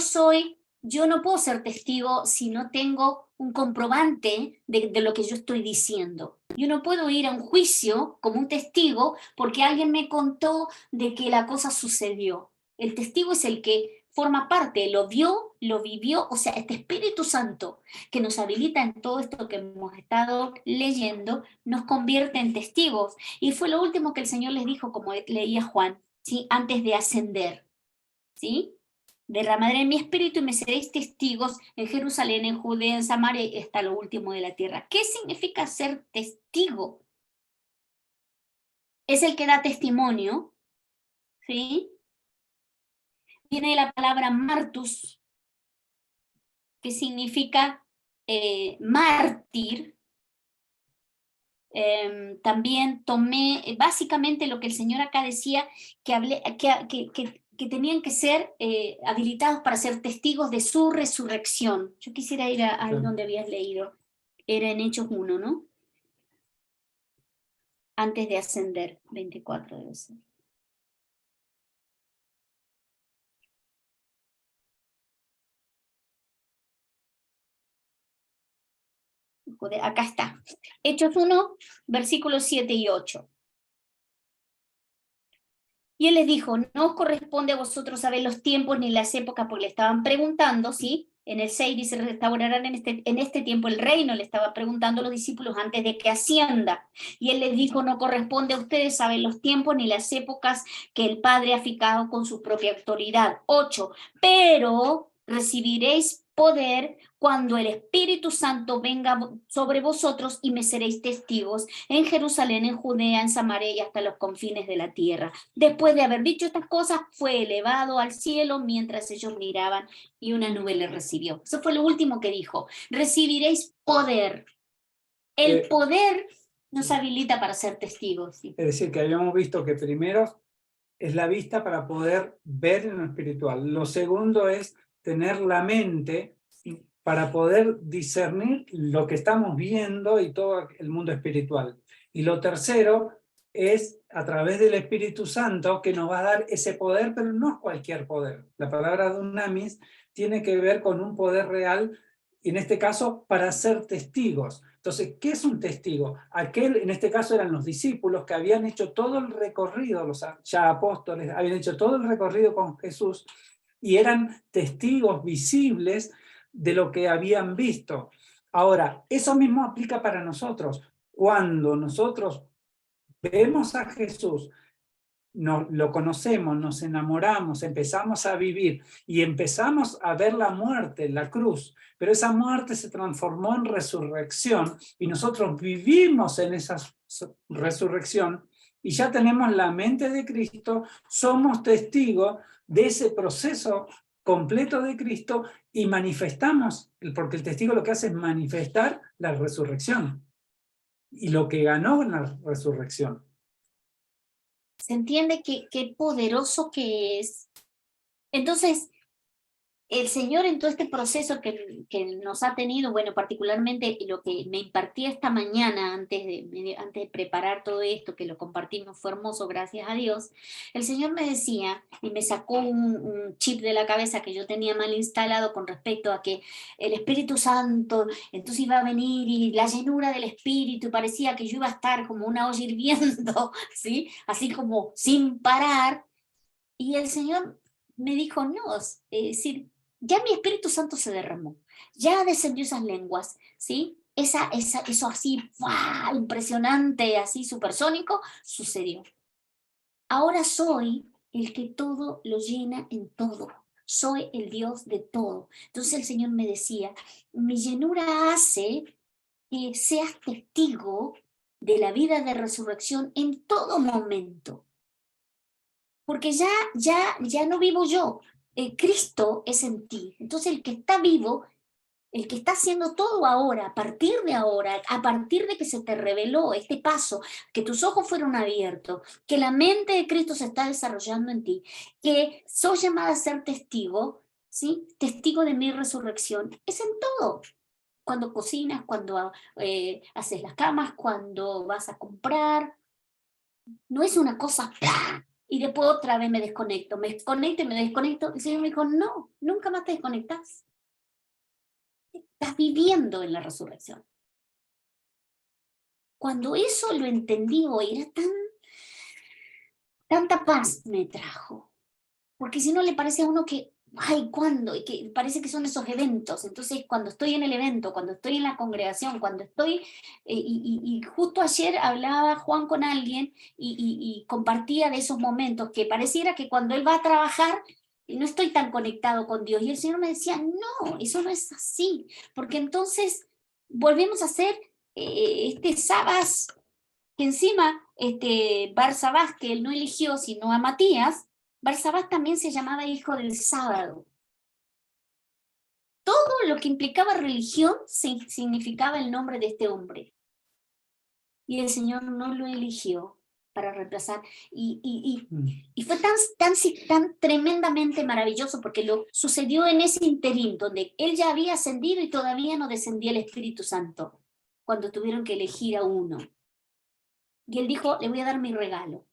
no puedo ser testigo si no tengo un comprobante de lo que yo estoy diciendo. Yo no puedo ir a un juicio como un testigo porque alguien me contó de que la cosa sucedió. El testigo es el que forma parte, lo vio, lo vivió, o sea, este Espíritu Santo que nos habilita en todo esto que hemos estado leyendo, nos convierte en testigos. Y fue lo último que el Señor les dijo, como leía Juan, ¿sí? Antes de ascender, ¿sí? Derramaré mi espíritu y me seréis testigos en Jerusalén, en Judea, en Samaria y hasta lo último de la tierra. ¿Qué significa ser testigo? Es el que da testimonio, ¿sí? Viene de la palabra martus, que significa mártir. También tomé, básicamente lo que el Señor acá decía, que tenían que ser habilitados para ser testigos de su resurrección. Yo quisiera ir a Sí. donde habías leído. Era en Hechos 1, ¿no? Antes de ascender, 24 debe ser. Acá está. Hechos 1, versículos 7 y 8. Y él les dijo, no os corresponde a vosotros saber los tiempos ni las épocas, porque le estaban preguntando, ¿sí? En el 6 dice, restaurarán en este tiempo el reino, le estaba preguntando a los discípulos antes de que ascienda. Y él les dijo, no corresponde a ustedes saber los tiempos ni las épocas que el Padre ha fijado con su propia autoridad. 8, pero recibiréis poder cuando el Espíritu Santo venga sobre vosotros y me seréis testigos en Jerusalén, en Judea, en Samaria y hasta los confines de la tierra. Después de haber dicho estas cosas, fue elevado al cielo mientras ellos miraban y una nube le recibió. Eso fue lo último que dijo. Recibiréis poder. El poder nos habilita para ser testigos. ¿Sí? Es decir, que habíamos visto que primero es la vista para poder ver en lo espiritual. Lo segundo es tener la mente para poder discernir lo que estamos viendo y todo el mundo espiritual. Y lo tercero es a través del Espíritu Santo que nos va a dar ese poder, pero no es cualquier poder. La palabra dunamis tiene que ver con un poder real, y en este caso para ser testigos. Entonces, ¿qué es un testigo? Aquel, en este caso eran los discípulos que habían hecho todo el recorrido, los ya apóstoles habían hecho todo el recorrido con Jesús y eran testigos visibles de lo que habían visto. Ahora, eso mismo aplica para nosotros. Cuando nosotros vemos a Jesús, lo conocemos, nos enamoramos, empezamos a vivir y empezamos a ver la muerte, la cruz, pero esa muerte se transformó en resurrección y nosotros vivimos en esa resurrección y ya tenemos la mente de Cristo, somos testigos de ese proceso completo de Cristo y manifestamos, porque el testigo lo que hace es manifestar la resurrección y lo que ganó en la resurrección. ¿Se entiende qué poderoso que es? Entonces, el Señor en todo este proceso que nos ha tenido, bueno, particularmente lo que me impartía esta mañana antes de preparar todo esto, que lo compartimos, fue hermoso, gracias a Dios, el Señor me decía, y me sacó un chip de la cabeza que yo tenía mal instalado con respecto a que el Espíritu Santo, entonces iba a venir y la llenura del Espíritu, parecía que yo iba a estar como una olla hirviendo, ¿sí? Así como sin parar, y el Señor me dijo, no, es decir, ya mi Espíritu Santo se derramó, ya descendió esas lenguas, ¿sí? Eso así, ¡fua! Impresionante, así supersónico, sucedió. Ahora soy el que todo lo llena en todo. Soy el Dios de todo. Entonces el Señor me decía, mi llenura hace que seas testigo de la vida de resurrección en todo momento. Porque ya no vivo yo, Cristo es en ti. Entonces el que está vivo, el que está haciendo todo ahora, a partir de que se te reveló este paso, que tus ojos fueron abiertos, que la mente de Cristo se está desarrollando en ti, que sos llamada a ser testigo, ¿sí? Testigo de mi resurrección, es en todo. Cuando cocinas, cuando haces las camas, cuando vas a comprar, no es una cosa ¡plá! Y después otra vez me desconecto y me desconecto. El Señor me dijo, no, nunca más te desconectas. Estás viviendo en la resurrección. Cuando eso lo entendí hoy, era tanta paz me trajo. Porque si no le parece a uno que, ay, ¿cuándo? Y que parece que son esos eventos. Entonces, cuando estoy en el evento, cuando estoy en la congregación, cuando estoy... y justo ayer hablaba Juan con alguien y compartía de esos momentos que pareciera que cuando él va a trabajar no estoy tan conectado con Dios. Y el Señor me decía, no, eso no es así. Porque entonces volvemos a hacer este Sabás, que encima Barsabás, que él no eligió sino a Matías, Barsabás también se llamaba hijo del sábado. Todo lo que implicaba religión significaba el nombre de este hombre. Y el Señor no lo eligió para reemplazar. Y fue tan tremendamente maravilloso porque lo sucedió en ese interín donde él ya había ascendido y todavía no descendía el Espíritu Santo, cuando tuvieron que elegir a uno. Y él dijo, le voy a dar mi regalo,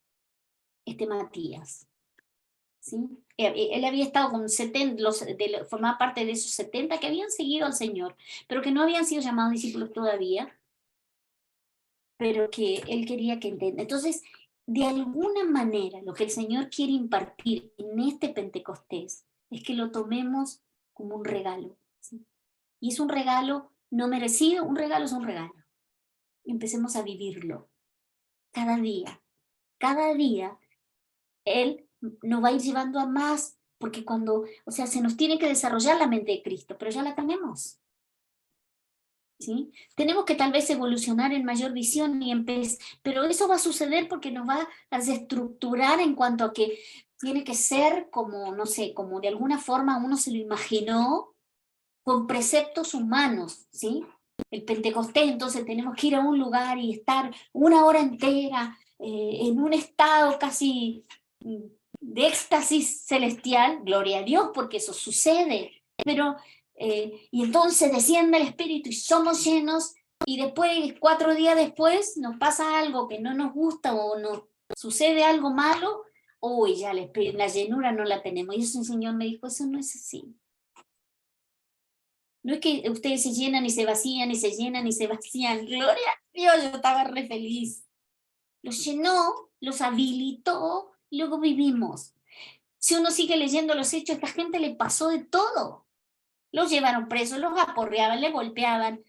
Matías. ¿Sí? Él había estado con 70, formaba parte de esos 70 que habían seguido al Señor, pero que no habían sido llamados discípulos todavía, pero que él quería que entienda. Entonces, de alguna manera, lo que el Señor quiere impartir en este Pentecostés es que lo tomemos como un regalo. ¿Sí? Y es un regalo no merecido, un regalo es un regalo. Y empecemos a vivirlo cada día. Cada día, Él nos va a ir llevando a más, porque se nos tiene que desarrollar la mente de Cristo, pero ya la tenemos. ¿Sí? Tenemos que tal vez evolucionar en mayor visión, pero eso va a suceder porque nos va a desestructurar en cuanto a que tiene que ser como, no sé, como de alguna forma uno se lo imaginó, con preceptos humanos, ¿sí? El Pentecostés, entonces tenemos que ir a un lugar y estar una hora entera en un estado casi de éxtasis celestial, gloria a Dios, porque eso sucede, pero y entonces desciende el Espíritu y somos llenos, y después, 4 días después, nos pasa algo que no nos gusta o nos sucede algo malo, uy, ya la llenura no la tenemos. Y eso el Señor me dijo, eso no es así. No es que ustedes se llenan y se vacían y se llenan y se vacían. Gloria a Dios, yo estaba re feliz. Los llenó, los habilitó, y luego vivimos. Si uno sigue leyendo los hechos, a esta gente le pasó de todo. Los llevaron presos, los aporreaban, les golpeaban.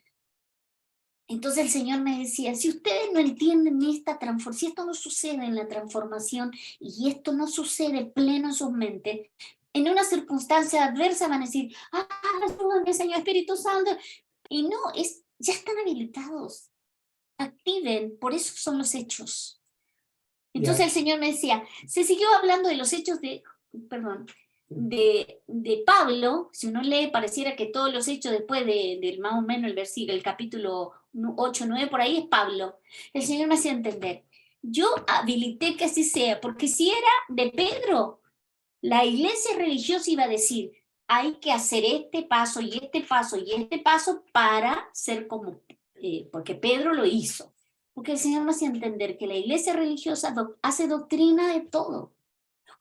Entonces el Señor me decía, si ustedes no entienden esta transformación, si esto no sucede en la transformación y esto no sucede pleno en sus mentes, en una circunstancia adversa van a decir, ayúdame, Señor Espíritu Santo. Y no, ya están habilitados. Activen, por eso son los hechos. Entonces el Señor me decía, se siguió hablando de los hechos de Pablo. Si uno lee, pareciera que todos los hechos después del más o menos el capítulo 8, 9, por ahí es Pablo. El Señor me hacía entender, yo habilité que así sea, porque si era de Pedro, la iglesia religiosa iba a decir, hay que hacer este paso y este paso y este paso para ser como, porque Pedro lo hizo. Porque el Señor nos hacía entender que la iglesia religiosa hace doctrina de todo.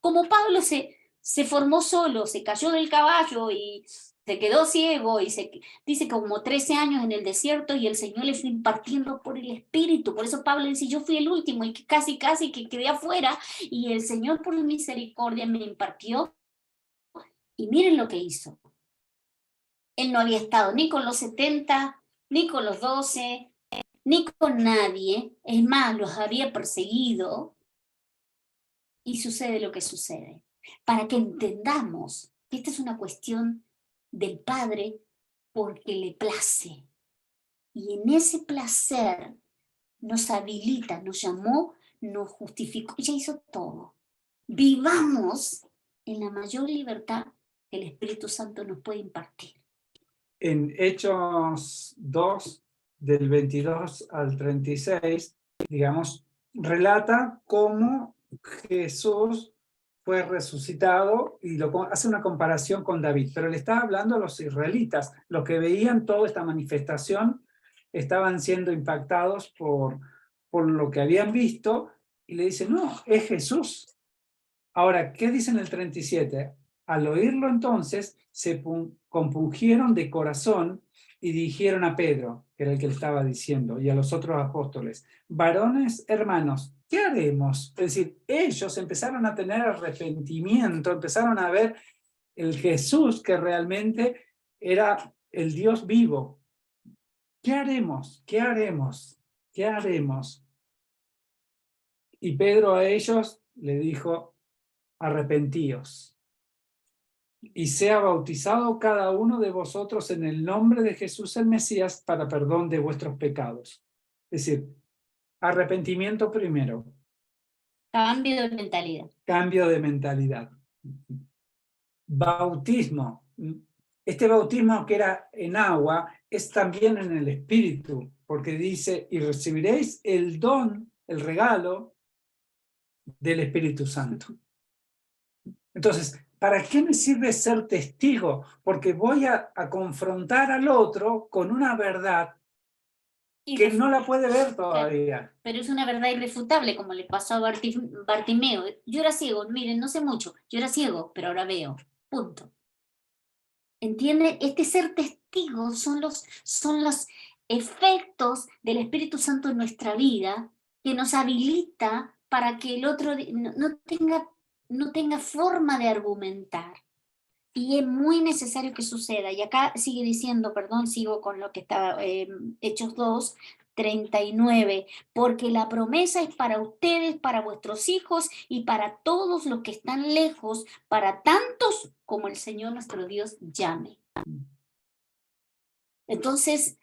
Como Pablo se formó solo, se cayó del caballo y se quedó ciego y dice que como 13 años en el desierto y el Señor le fue impartiendo por el Espíritu. Por eso Pablo dice, yo fui el último y que casi que quedé afuera y el Señor por misericordia me impartió. Y miren lo que hizo. Él no había estado ni con los 70, ni con los 12, ni con nadie. Es más, los había perseguido. Y sucede lo que sucede. Para que entendamos que esta es una cuestión del Padre porque le place. Y en ese placer nos habilita, nos llamó, nos justificó, ya hizo todo. Vivamos en la mayor libertad que el Espíritu Santo nos puede impartir. En Hechos 2, del 22 al 36, digamos, relata cómo Jesús fue resucitado y hace una comparación con David, pero le está hablando a los israelitas, los que veían toda esta manifestación, estaban siendo impactados por lo que habían visto, y le dicen, no, es Jesús. Ahora, ¿qué dice en el 37? Al oírlo entonces, se compungieron de corazón y dijeron a Pedro, que era el que le estaba diciendo, y a los otros apóstoles, varones hermanos, ¿qué haremos? Es decir, ellos empezaron a tener arrepentimiento, empezaron a ver el Jesús que realmente era el Dios vivo. ¿Qué haremos? ¿Qué haremos? ¿Qué haremos? Y Pedro a ellos le dijo, arrepentíos y sea bautizado cada uno de vosotros en el nombre de Jesús el Mesías para perdón de vuestros pecados. Es decir, arrepentimiento primero. Cambio de mentalidad. Cambio de mentalidad. Bautismo. Este bautismo que era en agua es también en el Espíritu, porque dice, y recibiréis el don, el regalo del Espíritu Santo. Entonces, ¿para qué me sirve ser testigo? Porque voy a confrontar al otro con una verdad que no la puede ver todavía. Pero es una verdad irrefutable, como le pasó a Bartimeo. Yo era ciego, miren, no sé mucho, yo era ciego, pero ahora veo. Punto. ¿Entienden? Este ser testigo son los efectos del Espíritu Santo en nuestra vida que nos habilita para que el otro no tenga forma de argumentar. Y es muy necesario que suceda. Y acá sigue diciendo, perdón, sigo con lo que estaba, Hechos 2, 39, porque la promesa es para ustedes, para vuestros hijos y para todos los que están lejos, para tantos como el Señor nuestro Dios llame. Entonces,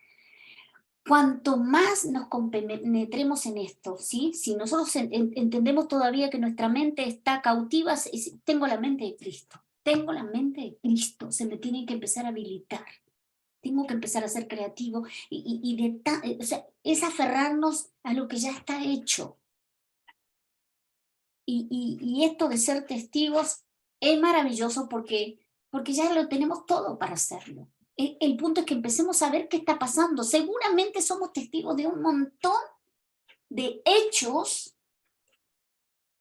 cuanto más nos compenetremos en esto, ¿sí? Si nosotros entendemos todavía que nuestra mente está cautiva, tengo la mente de Cristo. Tengo la mente de Cristo, se me tiene que empezar a habilitar. Tengo que empezar a ser creativo o sea, es aferrarnos a lo que ya está hecho. Y esto de ser testigos es maravilloso porque ya lo tenemos todo para hacerlo. El punto es que empecemos a ver qué está pasando. Seguramente somos testigos de un montón de hechos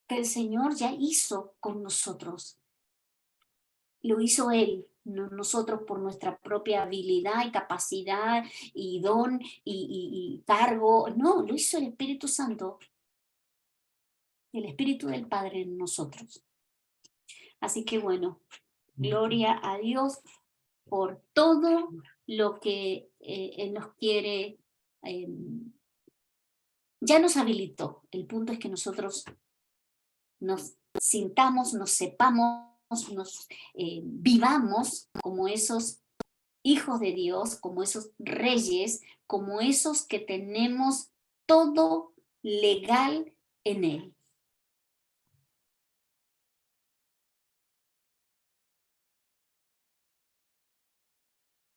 que el Señor ya hizo con nosotros. Lo hizo Él, no nosotros por nuestra propia habilidad y capacidad y don y cargo. No, lo hizo el Espíritu Santo, el Espíritu del Padre en nosotros. Así que bueno, gloria a Dios por todo lo que Él nos quiere. Ya nos habilitó. El punto es que nosotros nos sintamos, nos sepamos, nos vivamos como esos hijos de Dios, como esos reyes, como esos que tenemos todo legal en Él.